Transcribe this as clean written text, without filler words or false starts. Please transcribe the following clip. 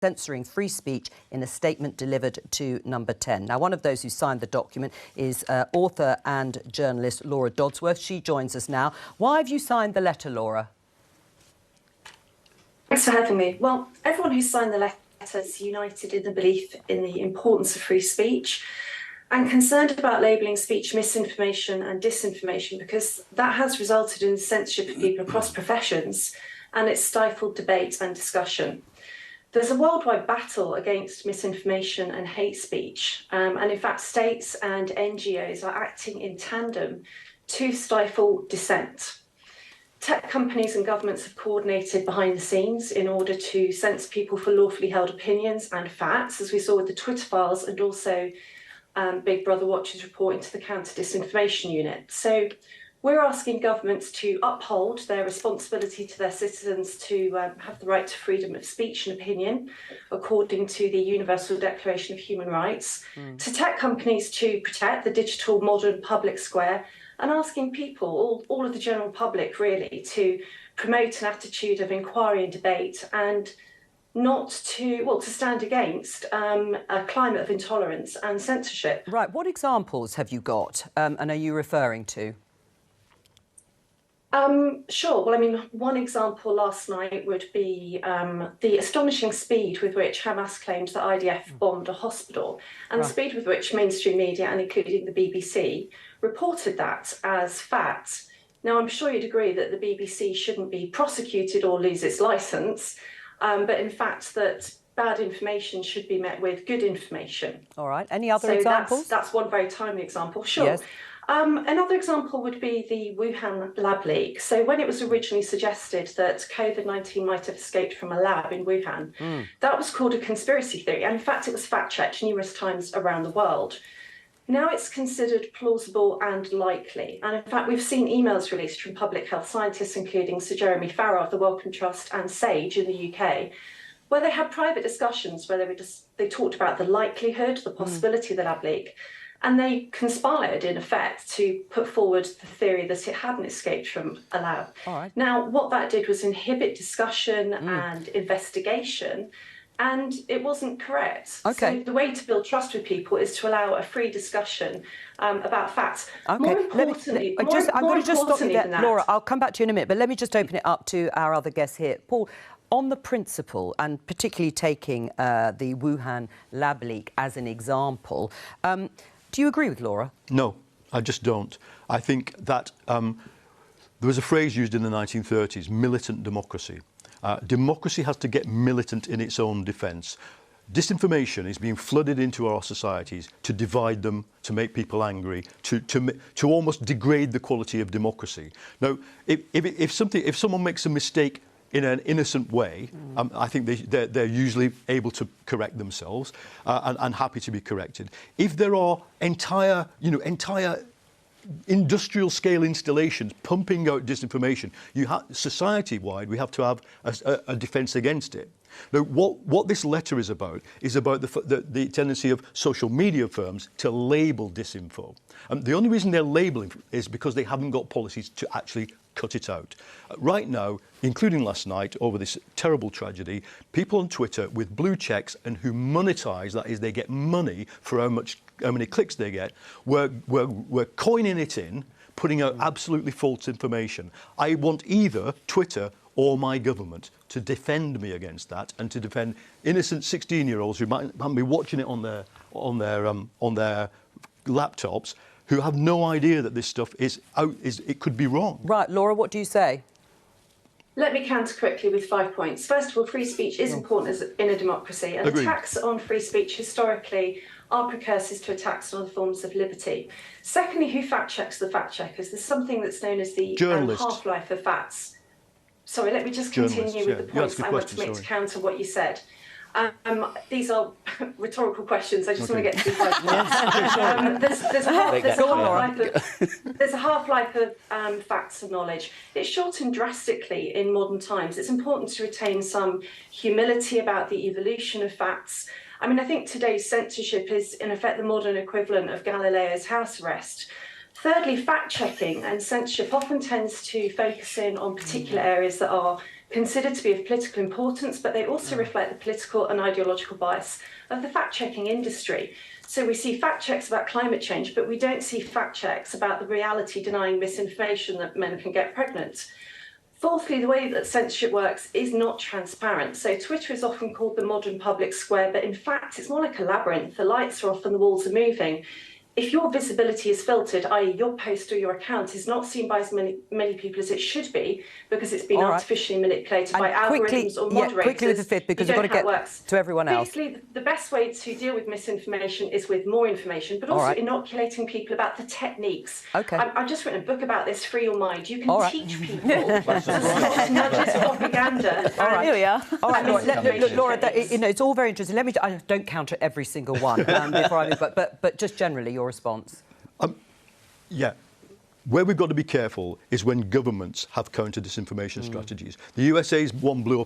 censoring free speech in a statement delivered to Number 10. Now, one of those who signed the document is author and journalist Laura Dodsworth. She joins us now. Why have you signed the letter, Laura? Thanks for having me. Well, everyone who signed the letter is united in the belief in the importance of free speech and concerned about labelling speech misinformation and disinformation, because that has resulted in the censorship of people across professions and it's stifled debate and discussion. There's a worldwide battle against misinformation and hate speech, and in fact states and NGOs are acting in tandem to stifle dissent. Tech companies and governments have coordinated behind the scenes in order to censor people for lawfully held opinions and facts, as we saw with the Twitter files, and also Big Brother Watch's report into the Counter-Disinformation Unit. So we're asking governments to uphold their responsibility to their citizens to have the right to freedom of speech and opinion, according to the Universal Declaration of Human Rights, to tech companies to protect the digital modern public square, and asking people, all of the general public really, to promote an attitude of inquiry and debate and not to stand against a climate of intolerance and censorship. Right, what examples have you got and are you referring to? Sure. Well, I mean, one example last night would be the astonishing speed with which Hamas claimed that IDF bombed a hospital, and the speed with which mainstream media, and including the BBC, reported that as fact. Now, I'm sure you'd agree that the BBC shouldn't be prosecuted or lose its licence, but in fact that bad information should be met with good information. All right. Any other examples? That's one very timely example. Sure. Yes. Another example would be the Wuhan lab leak. So when it was originally suggested that COVID-19 might have escaped from a lab in Wuhan, that was called a conspiracy theory. And in fact, it was fact-checked numerous times around the world. Now it's considered plausible and likely. And in fact, we've seen emails released from public health scientists, including Sir Jeremy Farrar of the Wellcome Trust and SAGE in the UK, where they had private discussions where they talked about the likelihood, the possibility of the lab leak. And they conspired, in effect, to put forward the theory that it hadn't escaped from a lab. All right. Now, what that did was inhibit discussion and investigation, and it wasn't correct. Okay. So the way to build trust with people is to allow a free discussion about facts. Okay. More importantly, I'm going to just stop you there, Laura. I'll come back to you in a minute, but let me just open it up to our other guests here. Paul, on the principle, and particularly taking the Wuhan lab leak as an example, do you agree with Laura? No, I just don't. I think that there was a phrase used in the 1930s, militant democracy. Democracy has to get militant in its own defence. Disinformation is being flooded into our societies to divide them, to make people angry, to almost degrade the quality of democracy. Now, if someone makes a mistake in an innocent way, I think they're usually able to correct themselves and happy to be corrected. If there are entire industrial scale installations pumping out disinformation, society-wide, we have to have a defence against it. Now, what this letter is about the tendency of social media firms to label disinfo. The only reason they're labelling is because they haven't got policies to actually cut it out. Right now, including last night over this terrible tragedy, people on Twitter with blue checks and who monetize, that is, they get money for how many clicks they get, we're coining it in, putting out absolutely false information. I want either Twitter or my government to defend me against that and to defend innocent 16-year-olds who might be watching it on their laptops, who have no idea that this stuff it could be wrong. Right, Laura, what do you say? Let me counter quickly with 5 points. First of all, free speech is important in a democracy, and attacks on free speech historically are precursors to attacks on other forms of liberty. Secondly, who fact-checks the fact-checkers? There's something that's known as the half-life of facts. Sorry, let me just continue with the points I want to make to counter what you said. These are rhetorical questions. I just want to get to the point. There's a half-life of facts and knowledge. It's shortened drastically in modern times. It's important to retain some humility about the evolution of facts. I mean, I think today's censorship is, in effect, the modern equivalent of Galileo's house arrest. Thirdly, fact-checking and censorship often tends to focus in on particular areas that are considered to be of political importance, but they also reflect the political and ideological bias of the fact-checking industry. So we see fact checks about climate change, but we don't see fact checks about the reality denying misinformation that men can get pregnant. Fourthly, the way that censorship works is not transparent. So Twitter is often called the modern public square, but in fact, it's more like a labyrinth. The lights are off and the walls are moving. If your visibility is filtered, i.e. your post or your account is not seen by as many people as it should be because it's been artificially manipulated by algorithms or moderators. Quickly with the fifth, because we've got to get to everyone else. Basically, the best way to deal with misinformation is with more information, but also inoculating people about the techniques. Okay. I've just written a book about this, Free Your Mind. You can teach people to stop nudges propaganda. Here we are. All right, Laura, it's all very interesting. I don't counter every single one before I move, but just generally your response. Yeah. Where we've got to be careful is when governments have counter-disinformation strategies. The USA's one blew up